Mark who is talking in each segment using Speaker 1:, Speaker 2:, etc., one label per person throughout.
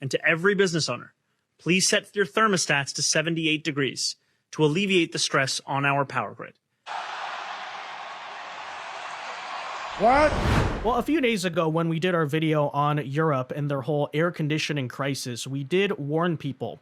Speaker 1: And to every business owner, please set your thermostats to 78 degrees to alleviate the stress on our power grid.
Speaker 2: What?
Speaker 3: Well, a few days ago when we did our video on Europe and their whole air conditioning crisis, we did warn people,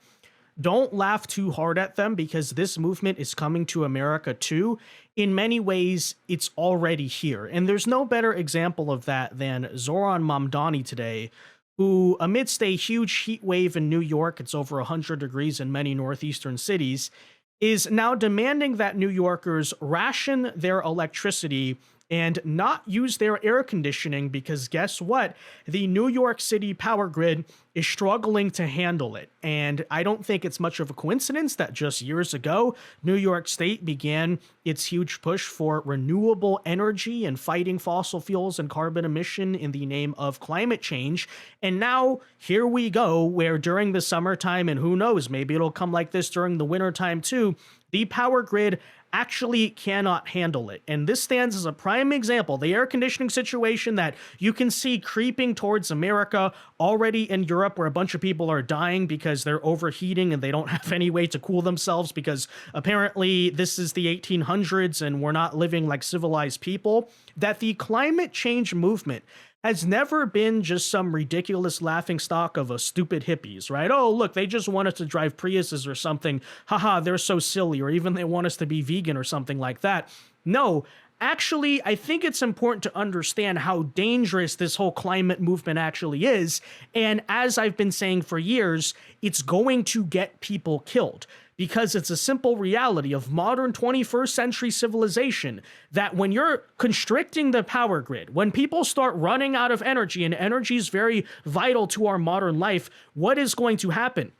Speaker 3: don't laugh too hard at them because this movement is coming to America too. In many ways, it's already here. And there's no better example of that than Zohran Mamdani today, who amidst a huge heat wave in New York, it's over 100 degrees in many northeastern cities, is now demanding that New Yorkers ration their electricity and not use their air conditioning because guess what? The New York City power grid is struggling to handle it. And I don't think it's much of a coincidence that just years ago, New York State began its huge push for renewable energy and fighting fossil fuels and carbon emission in the name of climate change. And now here we go, where during the summertime, and who knows, maybe it'll come like this during the wintertime too, the power grid actually cannot handle it. And this stands as a prime example, the air conditioning situation that you can see creeping towards America already in Europe, where a bunch of people are dying because they're overheating and they don't have any way to cool themselves because apparently this is the 1800s and we're not living like civilized people, that the climate change movement has never been just some ridiculous laughingstock of a stupid hippies, right? Oh, look, they just want us to drive Priuses or something. Haha, they're so silly. Or even they want us to be vegan or something like that. No, actually, I think it's important to understand how dangerous this whole climate movement actually is. And as I've been saying for years, it's going to get people killed. Because it's a simple reality of modern 21st century civilization that when you're constricting the power grid, when people start running out of energy, and energy is very vital to our modern life, what is going to happen?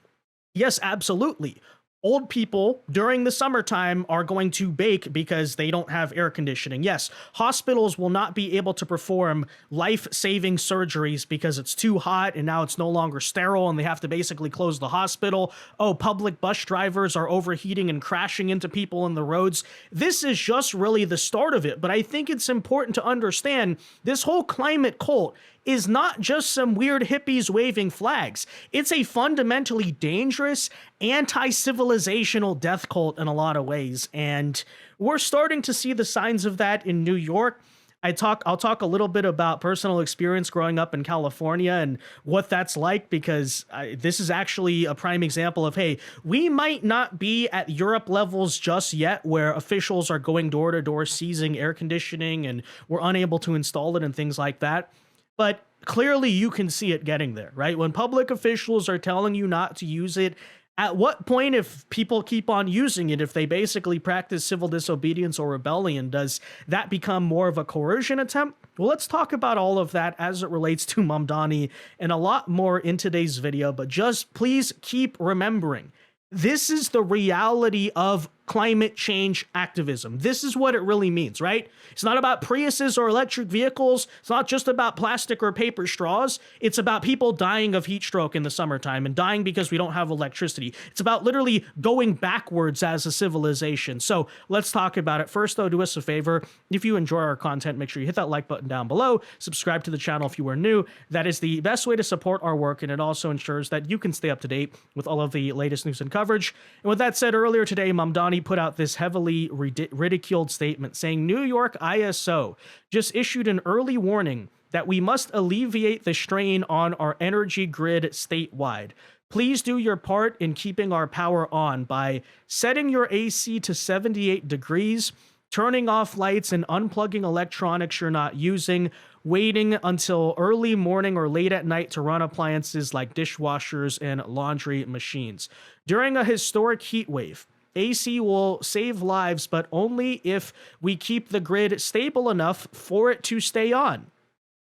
Speaker 3: Yes, absolutely. Old people during the summertime are going to bake because they don't have air conditioning. Yes, hospitals will not be able to perform life-saving surgeries because it's too hot and now it's no longer sterile and they have to basically close the hospital. Oh, public bus drivers are overheating and crashing into people in the roads. This is just really the start of it, but I think it's important to understand this whole climate cult is not just some weird hippies waving flags. It's a fundamentally dangerous, anti-civilizational death cult in a lot of ways, and we're starting to see the signs of that in New York. I'll talk a little bit about personal experience growing up in California and what that's like, because this is actually a prime example of, hey, we might not be at Europe levels just yet where officials are going door to door seizing air conditioning and we're unable to install it and things like that. But clearly you can see it getting there, right? When public officials are telling you not to use it, at what point, if people keep on using it, if they basically practice civil disobedience or rebellion, does that become more of a coercion attempt? Well, let's talk about all of that as it relates to Mamdani and a lot more in today's video, but just please keep remembering, this is the reality of climate change activism. This is what it really means, right? It's not about Priuses or electric vehicles. It's not just about plastic or paper straws. It's about people dying of heat stroke in the summertime and dying because we don't have electricity. It's about literally going backwards as a civilization. So let's talk about it. First, though, do us a favor. If you enjoy our content, make sure you hit that like button down below. Subscribe to the channel if you are new. That is the best way to support our work, and it also ensures that you can stay up to date with all of the latest news and coverage. And with that said, earlier today, Mamdani put out this heavily ridiculed statement saying New York ISO just issued an early warning that we must alleviate the strain on our energy grid statewide. Please do your part in keeping our power on by setting your AC to 78 degrees, turning off lights and unplugging electronics you're not using, waiting until early morning or late at night to run appliances like dishwashers and laundry machines. During a historic heat wave, AC will save lives, but only if we keep the grid stable enough for it to stay on.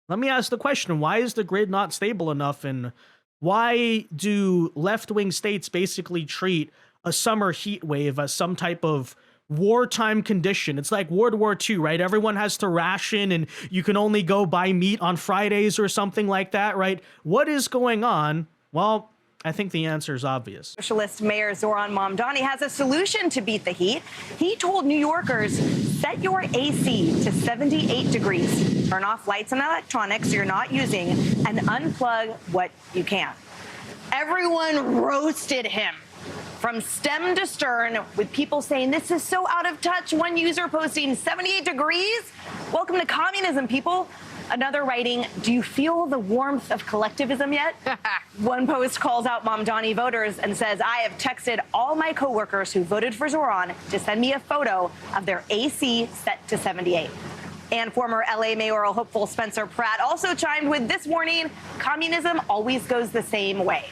Speaker 3: Let me ask the question, why is the grid not stable enough, and why do left-wing states basically treat a summer heat wave as some type of wartime condition? It's like World War II, right? Everyone has to ration and you can only go buy meat on Fridays or something like that, right? What is going on? Well, I think the answer is obvious.
Speaker 4: Socialist Mayor Zohran Mamdani has a solution to beat the heat. He told New Yorkers, set your AC to 78 degrees, turn off lights and electronics you're not using, and unplug what you can. Everyone roasted him from stem to stern, with people saying this is so out of touch. One user posting 78 degrees. Welcome to communism, people. Another writing, do you feel the warmth of collectivism yet? One post calls out Mamdani voters and says, I have texted all my coworkers who voted for Zohran to send me a photo of their AC set to 78. And former LA mayoral hopeful Spencer Pratt also chimed with this warning, communism always goes the same way.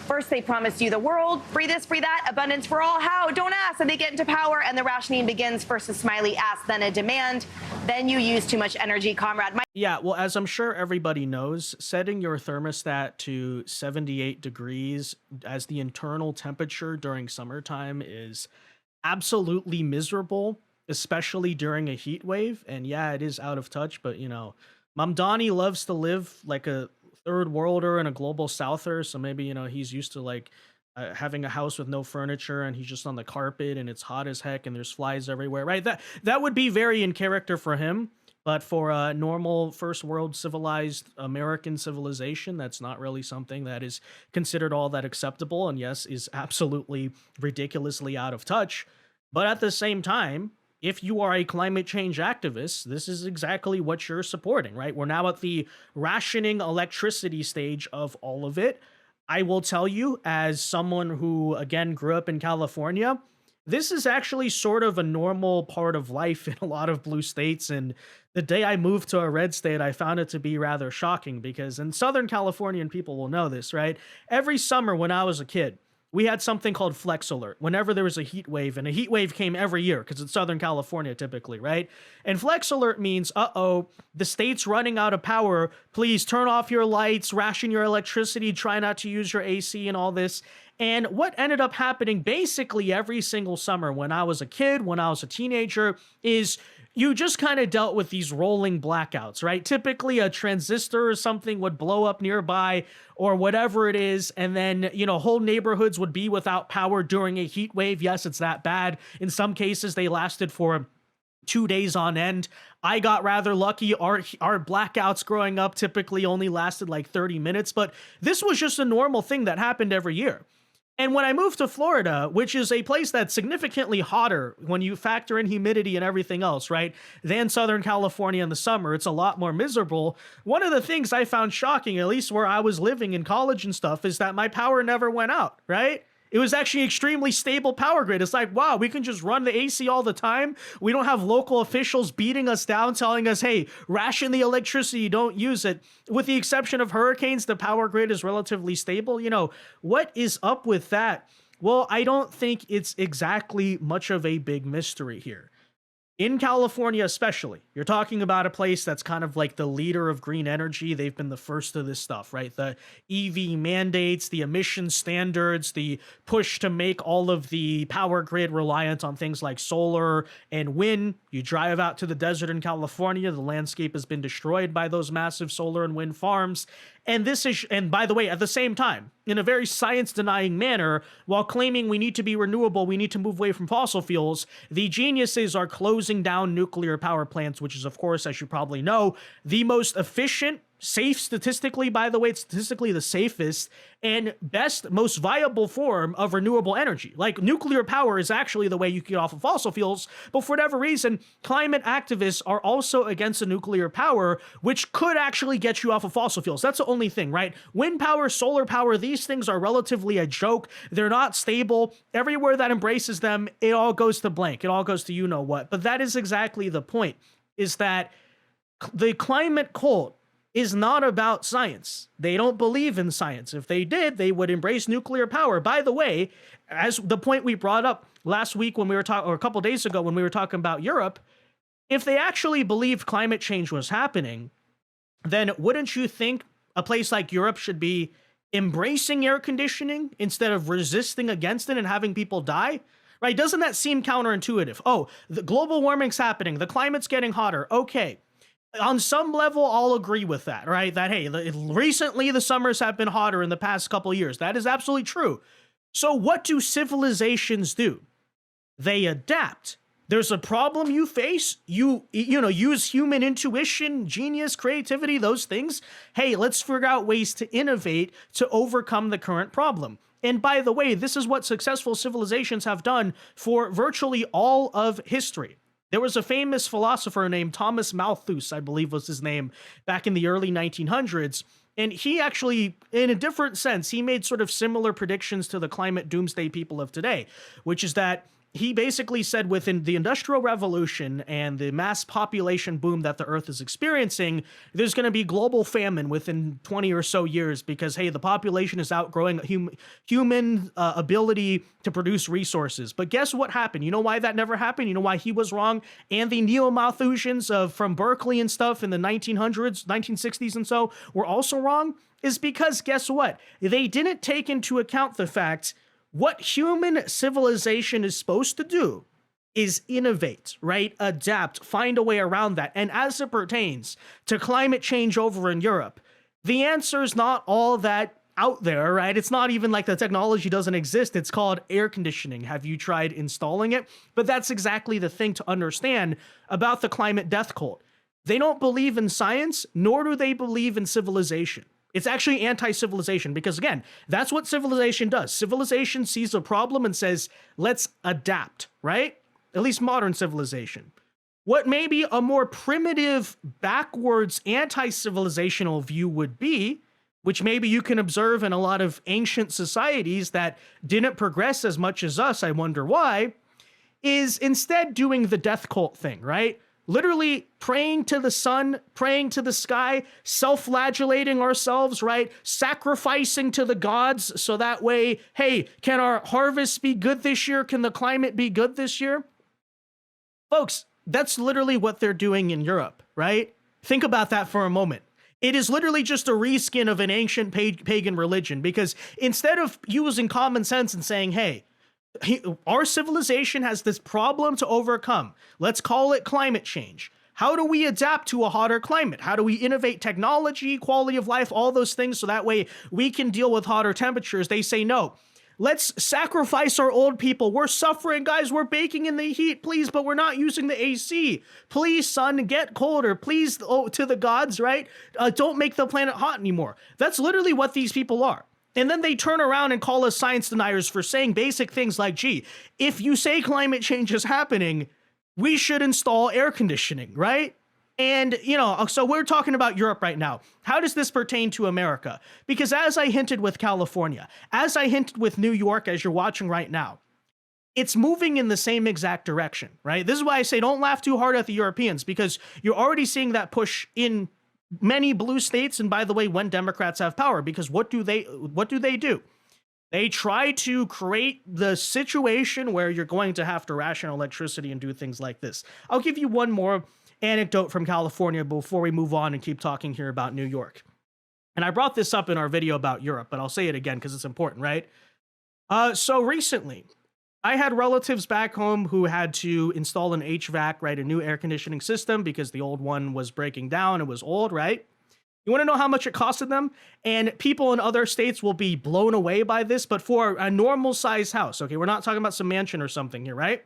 Speaker 4: First, they promised you the world, free this, free that, abundance for all. How? Don't ask. And they get into power, and the rationing begins. First a smiley ask, then a demand. Then you use too much energy, comrade.
Speaker 3: Yeah, well, as I'm sure everybody knows, setting your thermostat to 78 degrees as the internal temperature during summertime is absolutely miserable, especially during a heat wave. And yeah, it is out of touch, but, you know, Mamdani loves to live like a third worlder and a global souther, so maybe, you know, he's used to like having a house with no furniture and he's just on the carpet and it's hot as heck and there's flies everywhere, right? That would be very in character for him, but for a normal first world civilized American civilization, that's not really something that is considered all that acceptable, and yes, is absolutely ridiculously out of touch. But at the same time, if you are a climate change activist, this is exactly what you're supporting, right? We're now at the rationing electricity stage of all of it. I will tell you, as someone who, again, grew up in California, this is actually sort of a normal part of life in a lot of blue states. And the day I moved to a red state, I found it to be rather shocking because in Southern California, and people will know this, right? Every summer when I was a kid, we had something called Flex Alert whenever there was a heat wave, and a heat wave came every year because it's Southern California typically, right? And Flex Alert means, the state's running out of power. Please turn off your lights, ration your electricity, try not to use your AC and all this. And what ended up happening basically every single summer when I was a kid, when I was a teenager, is you just kind of dealt with these rolling blackouts, right? Typically a transistor or something would blow up nearby or whatever it is. And then, you know, whole neighborhoods would be without power during a heat wave. Yes, it's that bad. In some cases, they lasted for 2 days on end. I got rather lucky. Our blackouts growing up typically only lasted like 30 minutes, but this was just a normal thing that happened every year. And when I moved to Florida, which is a place that's significantly hotter when you factor in humidity and everything else, right, than Southern California in the summer, it's a lot more miserable. One of the things I found shocking, at least where I was living in college and stuff, is that my power never went out, right? It was actually extremely stable power grid. It's like, wow, we can just run the AC all the time. We don't have local officials beating us down, telling us, hey, ration the electricity, don't use it. With the exception of hurricanes, the power grid is relatively stable. You know, what is up with that? Well, I don't think it's exactly much of a big mystery here. In California especially, you're talking about a place that's kind of like the leader of green energy. They've been the first to this stuff, right? The EV mandates, the emission standards, the push to make all of the power grid reliant on things like solar and wind. You drive out to the desert in California, the landscape has been destroyed by those massive solar and wind farms. And by the way, at the same time, in a very science-denying manner, while claiming we need to be renewable, we need to move away from fossil fuels, the geniuses are closing down nuclear power plants, which is, of course, as you probably know, the most efficient, safe statistically, by the way, it's statistically the safest and best, most viable form of renewable energy. Like, nuclear power is actually the way you get off of fossil fuels, but for whatever reason, climate activists are also against the nuclear power, which could actually get you off of fossil fuels. That's the only thing, right? Wind power, solar power, these things are relatively a joke. They're not stable. Everywhere that embraces them, it all goes to blank. It all goes to you-know-what. But that is exactly the point, is that the climate cult is not about science. They don't believe in science. If they did, they would embrace nuclear power. By the way, as the point we brought up last week when we were talking, or a couple days ago when we were talking about Europe, if they actually believed climate change was happening, then wouldn't you think a place like Europe should be embracing air conditioning instead of resisting against it and having people die? Right? Doesn't that seem counterintuitive? Oh, the global warming's happening. The climate's getting hotter. Okay. On some level, I'll agree with that, right? That, hey, recently the summers have been hotter in the past couple of years. That is absolutely true. So what do civilizations do? They adapt. There's a problem you face. You know, use human intuition, genius, creativity, those things. Hey, let's figure out ways to innovate to overcome the current problem. And by the way, this is what successful civilizations have done for virtually all of history. There was a famous philosopher named Thomas Malthus, I believe was his name, back in the early 1900s. And he actually, in a different sense, he made sort of similar predictions to the climate doomsday people of today, which is that he basically said within the Industrial Revolution and the mass population boom that the Earth is experiencing, there's going to be global famine within 20 or so years because, hey, the population is outgrowing human ability to produce resources. But guess what happened? You know why that never happened? You know why he was wrong? And the neo-Malthusians from Berkeley and stuff in the 1900s, 1960s and so were also wrong? Is because guess what? They didn't take into account the fact what human civilization is supposed to do is innovate, right? Adapt, find a way around that. And as it pertains to climate change over in Europe, the answer is not all that out there, right? It's not even like the technology doesn't exist. It's called air conditioning. Have you tried installing it? But that's exactly the thing to understand about the climate death cult. They don't believe in science, nor do they believe in civilization. It's actually anti-civilization because, again, that's what civilization does. Civilization sees a problem and says, let's adapt, right? At least modern civilization. What maybe a more primitive, backwards, anti-civilizational view would be, which maybe you can observe in a lot of ancient societies that didn't progress as much as us, I wonder why, is instead doing the death cult thing, right? Literally praying to the sun, praying to the sky, self-flagellating ourselves, right? Sacrificing to the gods so that way, hey, can our harvest be good this year? Can the climate be good this year? Folks, that's literally what they're doing in Europe, right? Think about that for a moment. It is literally just a reskin of an ancient pagan religion because instead of using common sense and saying, hey, our civilization has this problem to overcome. Let's call it climate change. How do we adapt to a hotter climate? How do we innovate technology, quality of life, all those things so that way we can deal with hotter temperatures? They say, no, let's sacrifice our old people. We're suffering, guys. We're baking in the heat, please, but we're not using the AC. Please, sun, get colder. Please, to the gods, right? Don't make the planet hot anymore. That's literally what these people are. And then they turn around and call us science deniers for saying basic things like, gee, if you say climate change is happening, we should install air conditioning, right? And, you know, so we're talking about Europe right now. How does this pertain to America? Because as I hinted with California, as I hinted with New York, as you're watching right now, it's moving in the same exact direction, right? This is why I say don't laugh too hard at the Europeans, because you're already seeing that push in many blue states, and by the way, when Democrats have power, because what do they do? They try to create the situation where you're going to have to ration electricity and do things like this. I'll give you one more anecdote from California before we move on and keep talking here about New York. And I brought this up in our video about Europe, but I'll say it again because it's important, right? So recently, I had relatives back home who had to install an HVAC, right? A new air conditioning system because the old one was breaking down. It was old, right? You want to know how much it costed them? And people in other states will be blown away by this, but for a normal size house, okay, we're not talking about some mansion or something here, right?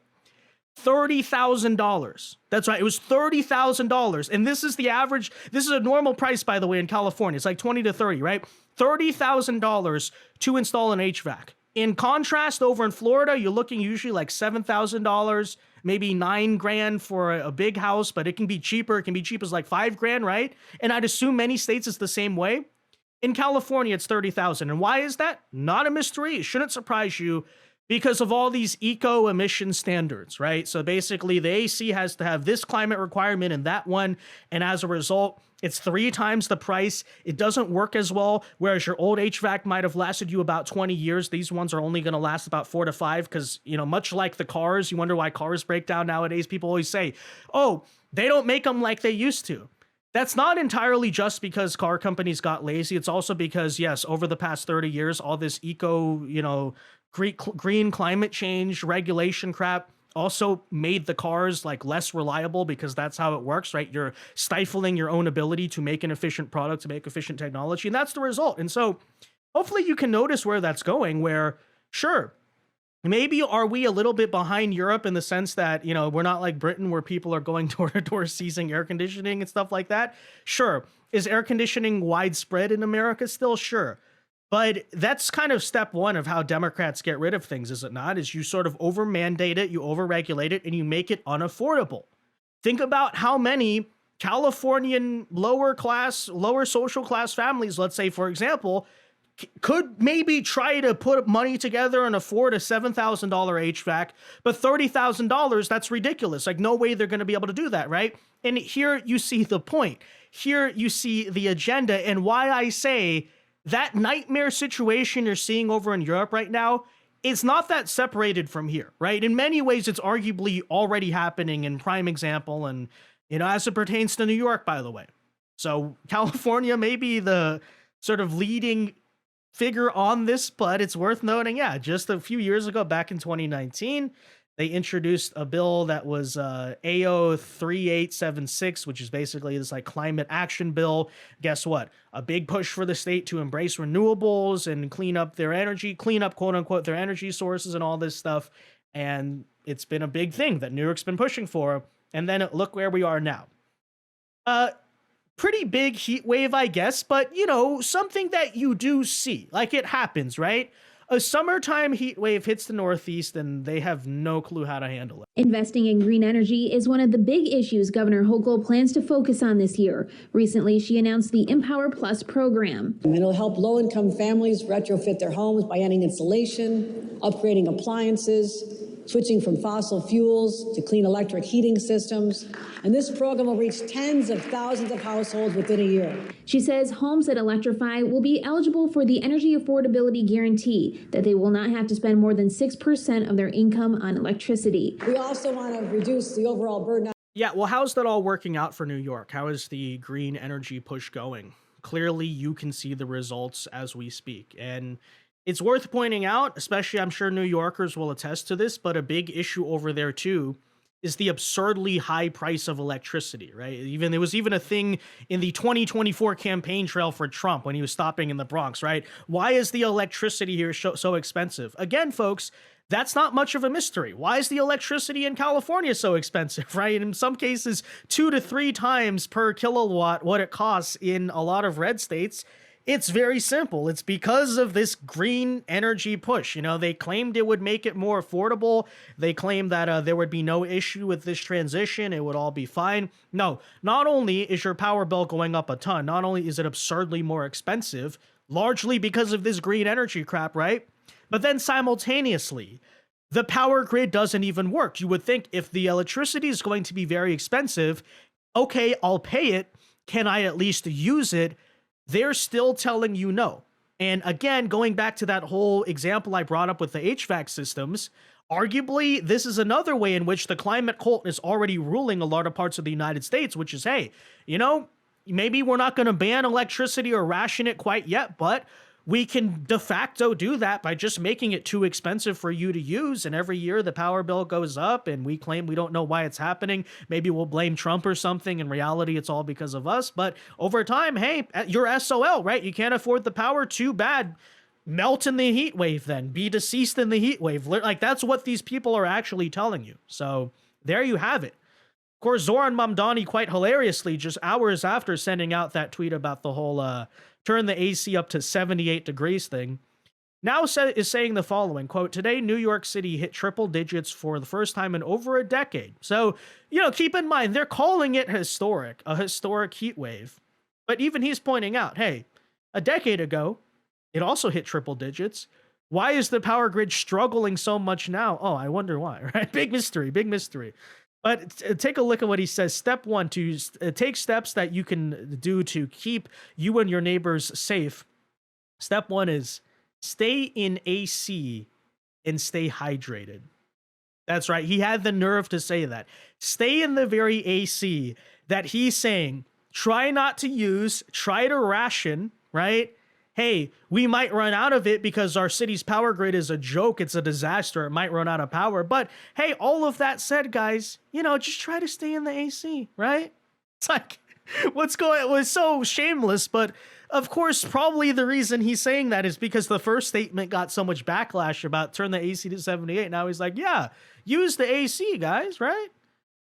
Speaker 3: $30,000. That's right. It was $30,000. And this is the average. This is a normal price, by the way, in California. It's like 20 to 30, right? $30,000 to install an HVAC. In contrast, over in Florida, you're looking usually like $7,000, maybe $9,000 for a big house, but it can be cheaper. It can be cheap as like $5,000, right? And I'd assume many states it's the same way. In California, it's $30,000. And why is that? Not a mystery. It shouldn't surprise you because of all these eco emission standards, right? So basically, the AC has to have this climate requirement and that one. And as a result, it's 3 times the price. It doesn't work as well, whereas your old HVAC might have lasted you about 20 years. These ones are only going to last about 4 to 5 because, you know, much like the cars, you wonder why cars break down nowadays. People always say, oh, they don't make them like they used to. That's not entirely just because car companies got lazy. It's also because, yes, over the past 30 years, all this eco, you know, green climate change regulation crap also made the cars like less reliable because that's how it works, right? You're stifling your own ability to make an efficient product, to make efficient technology, and that's the result. And so hopefully you can notice where that's going, where sure, maybe are we a little bit behind Europe in the sense that, we're not like Britain where people are going door to door seizing air conditioning and stuff like that? Sure. Is air conditioning widespread in America still? Sure. But that's kind of step one of how Democrats get rid of things, is it not? Is you sort of over mandate it, you over regulate it, and you make it unaffordable. Think about how many Californian lower social class families, let's say, for example, could maybe try to put money together and afford a $7,000 HVAC, but $30,000, that's ridiculous. Like, no way they're going to be able to do that, right? And here you see the point. Here you see the agenda, and why I say that nightmare situation you're seeing over in Europe right now, it's not that separated from here, right? In many ways, it's arguably already happening in prime example, and, as it pertains to New York, by the way. So California may be the sort of leading figure on this, but it's worth noting, just a few years ago, back in 2019, they introduced a bill that was AO 3876, which is basically this like climate action bill. Guess what? A big push for the state to embrace renewables and clean up quote unquote their energy sources and all this stuff. And it's been a big thing that New York's been pushing for. And then look where we are now. Pretty big heat wave, I guess, but something that you do see, like it happens, right? A summertime heat wave hits the Northeast and they have no clue how to handle it.
Speaker 5: Investing in green energy is one of the big issues Governor Hochul plans to focus on this year. Recently, she announced the Empower Plus program.
Speaker 6: It'll help low-income families retrofit their homes by adding insulation, upgrading appliances, switching from fossil fuels to clean electric heating systems. And this program will reach tens of thousands of households within a year.
Speaker 5: She says homes that electrify will be eligible for the energy affordability guarantee, that they will not have to spend more than 6% of their income on electricity.
Speaker 6: We also want to reduce the overall burden.
Speaker 3: Yeah, well, how's that all working out for New York? How is the green energy push going? Clearly, you can see the results as we speak. And it's worth pointing out, especially I'm sure New Yorkers will attest to this, but a big issue over there too is the absurdly high price of electricity, right? There was even a thing in the 2024 campaign trail for Trump when he was stopping in the Bronx, right? Why is the electricity here so expensive? Again, folks, that's not much of a mystery. Why is the electricity in California so expensive, right? In some cases, 2 to 3 times per kilowatt what it costs in a lot of red states. It's very simple. It's because of this green energy push. They claimed it would make it more affordable. They claimed that there would be no issue with this transition. It would all be fine. No, not only is your power bill going up a ton, not only is it absurdly more expensive, largely because of this green energy crap, right? But then simultaneously, the power grid doesn't even work. You would think if the electricity is going to be very expensive, okay, I'll pay it. Can I at least use it? They're still telling you no. And again, going back to that whole example I brought up with the HVAC systems, arguably, this is another way in which the climate cult is already ruling a lot of parts of the United States, which is, hey, maybe we're not going to ban electricity or ration it quite yet, but we can de facto do that by just making it too expensive for you to use. And every year the power bill goes up and we claim we don't know why it's happening. Maybe we'll blame Trump or something. In reality, it's all because of us. But over time, hey, you're SOL, right? You can't afford the power. Too bad. Melt in the heat wave then. Be deceased in the heat wave. Like, that's what these people are actually telling you. So there you have it. Of course, Zohran Mamdani, quite hilariously, just hours after sending out that tweet about the whole turn the AC up to 78 degrees thing, now is saying the following, quote, "Today, New York City hit triple digits for the first time in over a decade." So, keep in mind, they're calling it a historic heat wave. But even he's pointing out, hey, a decade ago, it also hit triple digits. Why is the power grid struggling so much now? Oh, I wonder why, right? Big mystery. But take a look at what he says. Step 1, to take steps that you can do to keep you and your neighbors safe. Step 1 is stay in AC and stay hydrated. That's right. He had the nerve to say that. Stay in the very AC that he's saying, try not to use, try to ration, right? Hey, we might run out of it because our city's power grid is a joke. It's a disaster. It might run out of power. But hey, all of that said, guys, just try to stay in the AC, right? It's like, what's going it was so shameless, but of course, probably the reason he's saying that is because the first statement got so much backlash about turn the AC to 78. Now he's like, yeah, use the AC, guys, right?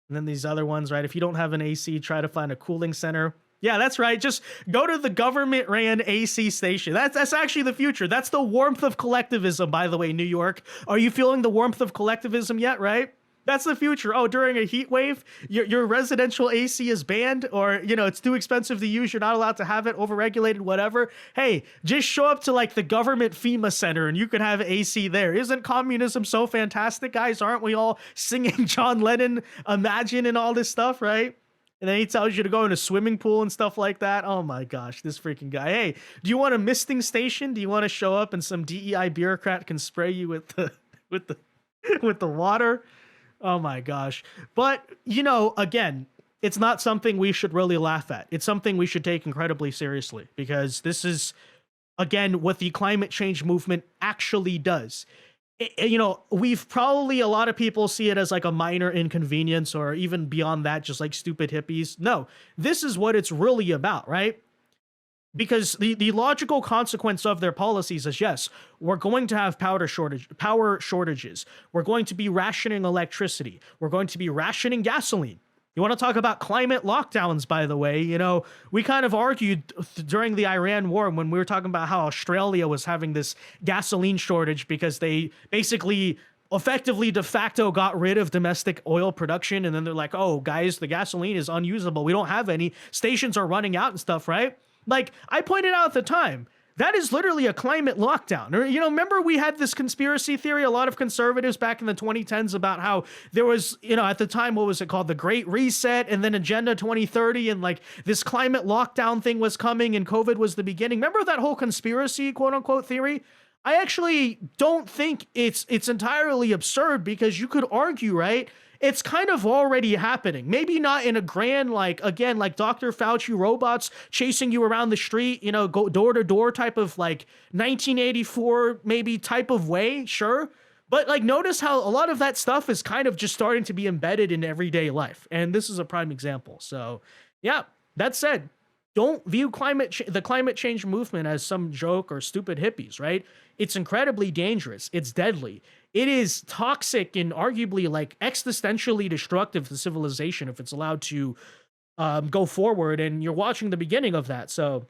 Speaker 3: And then these other ones, right? If you don't have an AC, try to find a cooling center. Yeah, that's right. Just go to the government-ran AC station. That's actually the future. That's the warmth of collectivism, by the way, New York. Are you feeling the warmth of collectivism yet, right? That's the future. Oh, during a heat wave, your residential AC is banned, or, you know, it's too expensive to use. You're not allowed to have it, overregulated, whatever. Hey, just show up to like the government FEMA center and you can have AC there. Isn't communism so fantastic, guys? Aren't we all singing John Lennon, Imagine, and all this stuff, right? And then he tells you to go in a swimming pool and stuff like that. Oh my gosh, this freaking guy. Hey, do you want a misting station? Do you want to show up and some DEI bureaucrat can spray you with the with the water? Oh my gosh. But, you know, again, it's not something we should really laugh at. It's something we should take incredibly seriously, because this is, again, what the climate change movement actually does. You know, we've probably, a lot of people see it as like a minor inconvenience, or even beyond that, just like stupid hippies. No, this is what it's really about, right? Because the logical consequence of their policies is, yes, we're going to have power shortages. We're going to be rationing electricity. We're going to be rationing gasoline. You want to talk about climate lockdowns, by the way? You know, we kind of argued during the Iran war when we were talking about how Australia was having this gasoline shortage because they basically effectively de facto got rid of domestic oil production. And then they're like, oh, guys, the gasoline is unusable. We don't have any. Stations are running out and stuff, right? Like, I pointed out at the time, that is literally a climate lockdown. Or, you know, remember we had this conspiracy theory, a lot of conservatives back in the 2010s, about how there was, you know, at the time, what was it called? The Great Reset, and then Agenda 2030, and like this climate lockdown thing was coming and COVID was the beginning. Remember that whole conspiracy, quote unquote, theory? I actually don't think it's entirely absurd, because you could argue, right? It's kind of already happening. Maybe not in a grand, like, again, like Dr. Fauci robots chasing you around the street, you know, go door to door type of like 1984 maybe type of way, sure. But like, notice how a lot of that stuff is kind of just starting to be embedded in everyday life. And this is a prime example. So yeah, that said, don't view the climate change movement as some joke or stupid hippies, right? It's incredibly dangerous. It's deadly. It is toxic and arguably like existentially destructive to civilization if it's allowed to go forward. And you're watching the beginning of that. So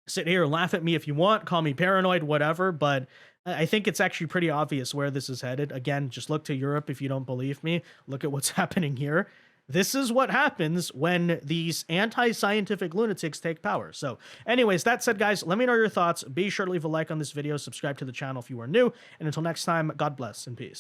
Speaker 3: sit here and laugh at me if you want, call me paranoid, whatever. But I think it's actually pretty obvious where this is headed. Again, just look to Europe if you don't believe me. Look at what's happening here. This is what happens when these anti-scientific lunatics take power. So anyways, that said, guys, let me know your thoughts. Be sure to leave a like on this video, subscribe to the channel if you are new, and until next time, God bless and peace.